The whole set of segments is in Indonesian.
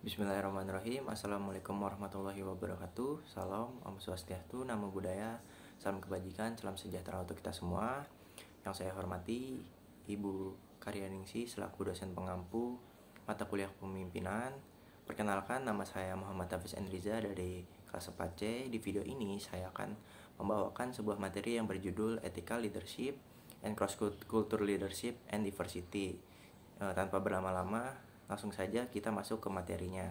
Bismillahirrahmanirrahim. Assalamualaikum warahmatullahi wabarakatuh. Salam, Om Swastiastu, Namo Buddhaya, salam kebajikan, salam sejahtera untuk kita semua. Yang saya hormati Ibu Karyaningsih selaku dosen pengampu mata kuliah kepemimpinan. Perkenalkan, nama saya Muhammad Hafiz Endriza dari kelas 4C. Di video ini saya akan membawakan sebuah materi yang berjudul Ethical Leadership and Cross Cultural Leadership and Diversity. Tanpa berlama-lama, langsung saja kita masuk ke materinya.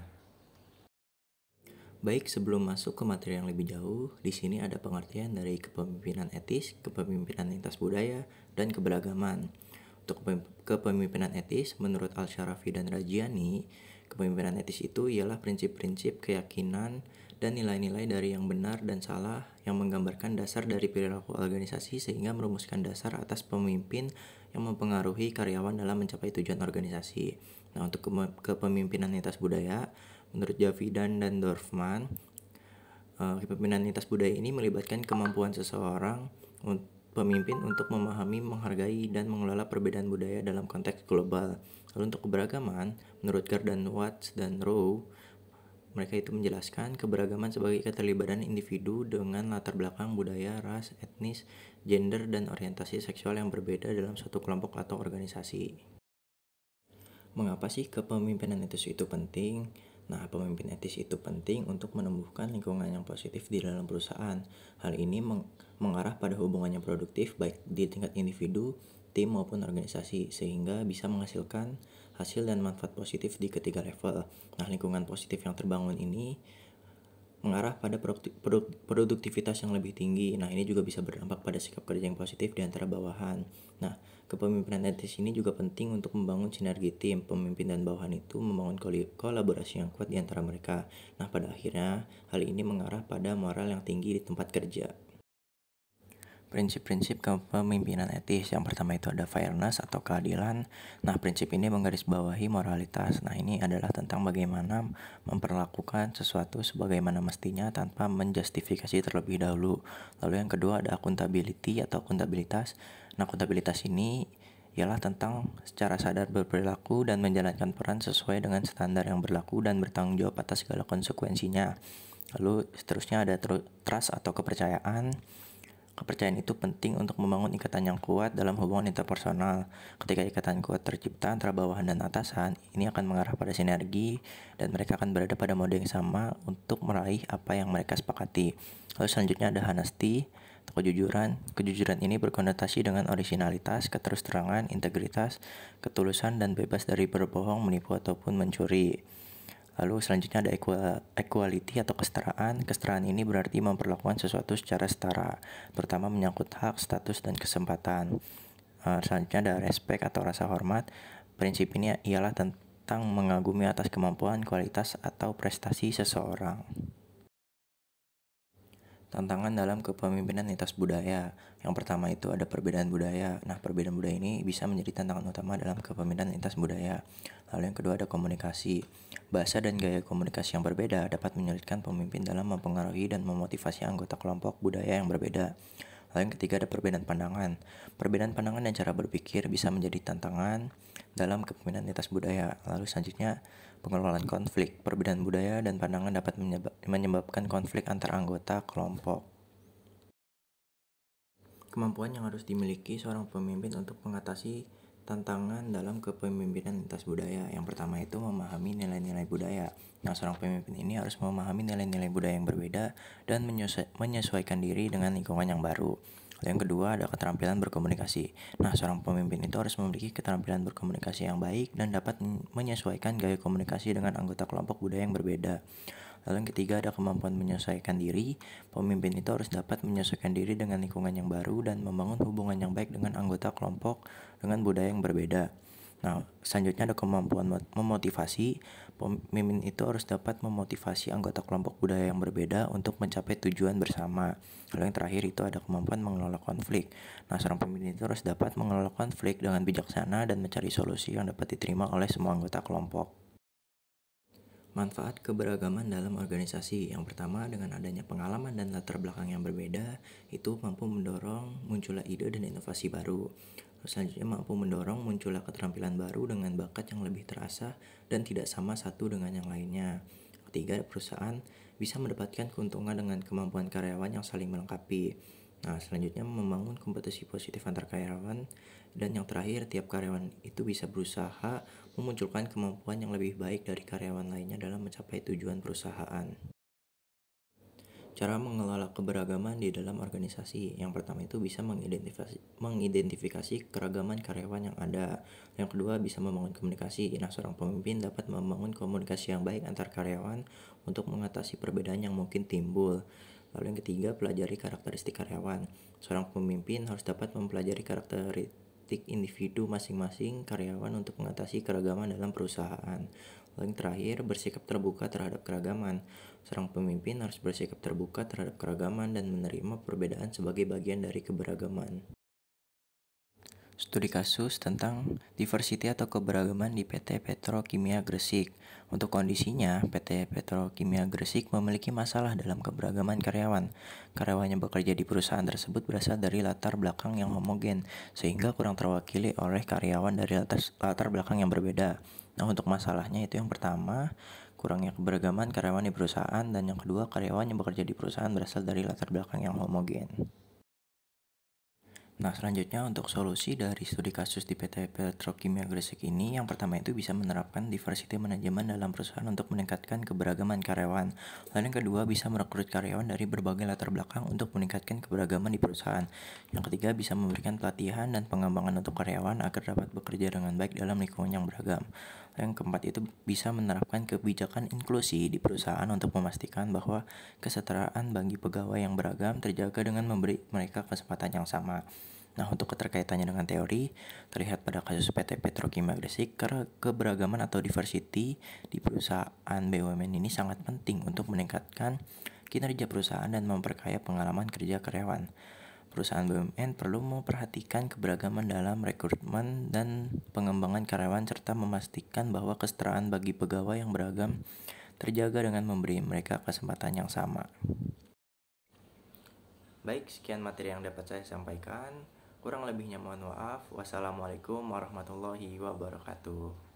Baik, sebelum masuk ke materi yang lebih jauh, di sini ada pengertian dari kepemimpinan etis, kepemimpinan lintas budaya, dan keberagaman. Untuk kepemimpinan etis, menurut Al-Sharafi dan Rajiani, kepemimpinan etis itu ialah prinsip-prinsip, keyakinan, dan nilai-nilai dari yang benar dan salah yang menggambarkan dasar dari perilaku organisasi sehingga merumuskan dasar atas pemimpin yang mempengaruhi karyawan dalam mencapai tujuan organisasi. Nah, untuk kepemimpinan lintas budaya, menurut Javidan dan Dorfman, kepemimpinan lintas budaya ini melibatkan kemampuan seseorang pemimpin untuk memahami, menghargai, dan mengelola perbedaan budaya dalam konteks global. Lalu untuk keberagaman, menurut Gordon Watts dan Rowe, mereka itu menjelaskan keberagaman sebagai keterlibatan individu dengan latar belakang budaya, ras, etnis, gender, dan orientasi seksual yang berbeda dalam suatu kelompok atau organisasi. Mengapa sih kepemimpinan etis itu penting? Nah, pemimpin etis itu penting untuk menumbuhkan lingkungan yang positif di dalam perusahaan. Hal ini mengarah pada hubungan yang produktif baik di tingkat individu, tim maupun organisasi, sehingga bisa menghasilkan hasil dan manfaat positif di ketiga level. Nah, lingkungan positif yang terbangun ini mengarah pada produktivitas yang lebih tinggi. Nah, ini juga bisa berdampak pada sikap kerja yang positif di antara bawahan. Nah, kepemimpinan etis ini juga penting untuk membangun sinergi tim. Pemimpin dan bawahan itu membangun kolaborasi yang kuat di antara mereka. Nah, pada akhirnya, hal ini mengarah pada moral yang tinggi di tempat kerja. Prinsip-prinsip kepemimpinan etis. Yang pertama itu ada fairness atau keadilan. Nah, prinsip ini menggarisbawahi moralitas. Nah, ini adalah tentang bagaimana memperlakukan sesuatu sebagaimana mestinya tanpa menjustifikasi terlebih dahulu. Lalu yang kedua ada accountability atau akuntabilitas. Nah, akuntabilitas ini ialah tentang secara sadar berperilaku dan menjalankan peran sesuai dengan standar yang berlaku dan bertanggung jawab atas segala konsekuensinya. Lalu seterusnya ada trust atau kepercayaan. Kepercayaan itu penting untuk membangun ikatan yang kuat dalam hubungan interpersonal. Ketika ikatan kuat tercipta antara bawahan dan atasan, ini akan mengarah pada sinergi dan mereka akan berada pada mode yang sama untuk meraih apa yang mereka sepakati. Lalu selanjutnya ada honesty atau kejujuran. Kejujuran ini berkonotasi dengan originalitas, keterus-terangan, integritas, ketulusan, dan bebas dari berbohong, menipu, ataupun mencuri. Lalu selanjutnya ada equality atau kesetaraan. Kesetaraan ini berarti memperlakukan sesuatu secara setara, terutama menyangkut hak, status, dan kesempatan. Selanjutnya ada respect atau rasa hormat. Prinsip ini ialah tentang mengagumi atas kemampuan, kualitas, atau prestasi seseorang. Tantangan dalam kepemimpinan lintas budaya. Yang pertama itu ada perbedaan budaya. Nah, perbedaan budaya ini bisa menjadi tantangan utama dalam kepemimpinan lintas budaya. Lalu yang kedua ada komunikasi. Bahasa dan gaya komunikasi yang berbeda dapat menyulitkan pemimpin dalam mempengaruhi dan memotivasi anggota kelompok budaya yang berbeda. Lalu yang ketiga ada perbedaan pandangan. Perbedaan pandangan dan cara berpikir bisa menjadi tantangan dalam kepemimpinan lintas budaya. Lalu selanjutnya pengelolaan konflik. Perbedaan budaya dan pandangan dapat menyebabkan konflik antar anggota kelompok. Kemampuan yang harus dimiliki seorang pemimpin untuk mengatasi tantangan dalam kepemimpinan lintas budaya. Yang pertama itu memahami nilai-nilai budaya. Nah, seorang pemimpin ini harus memahami nilai-nilai budaya yang berbeda dan menyesuaikan diri dengan lingkungan yang baru. Yang kedua ada keterampilan berkomunikasi. Nah, seorang pemimpin itu harus memiliki keterampilan berkomunikasi yang baik dan dapat menyesuaikan gaya komunikasi dengan anggota kelompok budaya yang berbeda. Lalu yang ketiga ada kemampuan menyesuaikan diri. Pemimpin itu harus dapat menyesuaikan diri dengan lingkungan yang baru dan membangun hubungan yang baik dengan anggota kelompok dengan budaya yang berbeda. Nah, selanjutnya ada kemampuan memotivasi. Pemimpin itu harus dapat memotivasi anggota kelompok budaya yang berbeda untuk mencapai tujuan bersama. Lalu yang terakhir itu ada kemampuan mengelola konflik. Nah, seorang pemimpin itu harus dapat mengelola konflik dengan bijaksana dan mencari solusi yang dapat diterima oleh semua anggota kelompok. Manfaat keberagaman dalam organisasi. Yang pertama, dengan adanya pengalaman dan latar belakang yang berbeda, itu mampu mendorong munculnya ide dan inovasi baru. Selanjutnya mampu mendorong munculnya keterampilan baru dengan bakat yang lebih terasa dan tidak sama satu dengan yang lainnya. Ketiga, perusahaan bisa mendapatkan keuntungan dengan kemampuan karyawan yang saling melengkapi. Nah, selanjutnya membangun kompetisi positif antar karyawan. Dan yang terakhir, tiap karyawan itu bisa berusaha memunculkan kemampuan yang lebih baik dari karyawan lainnya dalam mencapai tujuan perusahaan. Cara mengelola keberagaman di dalam organisasi. Yang pertama itu bisa mengidentifikasi keragaman karyawan yang ada. Yang kedua bisa membangun komunikasi. Nah, seorang pemimpin dapat membangun komunikasi yang baik antar karyawan untuk mengatasi perbedaan yang mungkin timbul. Lalu yang ketiga, pelajari karakteristik karyawan. Seorang pemimpin harus dapat mempelajari karakteristik individu masing-masing karyawan untuk mengatasi keragaman dalam perusahaan. Lalu yang terakhir, bersikap terbuka terhadap keragaman. Seorang pemimpin harus bersikap terbuka terhadap keragaman dan menerima perbedaan sebagai bagian dari keberagaman. Studi kasus tentang diversity atau keberagaman di PT Petrokimia Gresik. Untuk kondisinya, PT Petrokimia Gresik memiliki masalah dalam keberagaman karyawan. Karyawannya bekerja di perusahaan tersebut berasal dari latar belakang yang homogen, sehingga kurang terwakili oleh karyawan dari latar belakang yang berbeda. Nah, untuk masalahnya itu yang pertama, kurangnya keberagaman karyawan di perusahaan, dan yang kedua, karyawan yang bekerja di perusahaan berasal dari latar belakang yang homogen. Nah, selanjutnya untuk solusi dari studi kasus di PT Petrokimia Gresik ini, yang pertama itu bisa menerapkan diversity manajemen dalam perusahaan untuk meningkatkan keberagaman karyawan. Lalu yang kedua bisa merekrut karyawan dari berbagai latar belakang untuk meningkatkan keberagaman di perusahaan. Yang ketiga bisa memberikan pelatihan dan pengembangan untuk karyawan agar dapat bekerja dengan baik dalam lingkungan yang beragam. Yang keempat itu bisa menerapkan kebijakan inklusi di perusahaan untuk memastikan bahwa kesetaraan bagi pegawai yang beragam terjaga dengan memberi mereka kesempatan yang sama. Nah, untuk keterkaitannya dengan teori, terlihat pada kasus PT Petrokimia Gresik, karena keberagaman atau diversity di perusahaan BUMN ini sangat penting untuk meningkatkan kinerja perusahaan dan memperkaya pengalaman kerja karyawan. Perusahaan BUMN perlu memperhatikan keberagaman dalam rekrutmen dan pengembangan karyawan serta memastikan bahwa kesetaraan bagi pegawai yang beragam terjaga dengan memberi mereka kesempatan yang sama. Baik, sekian materi yang dapat saya sampaikan. Kurang lebihnya mohon maaf. Wassalamualaikum warahmatullahi wabarakatuh.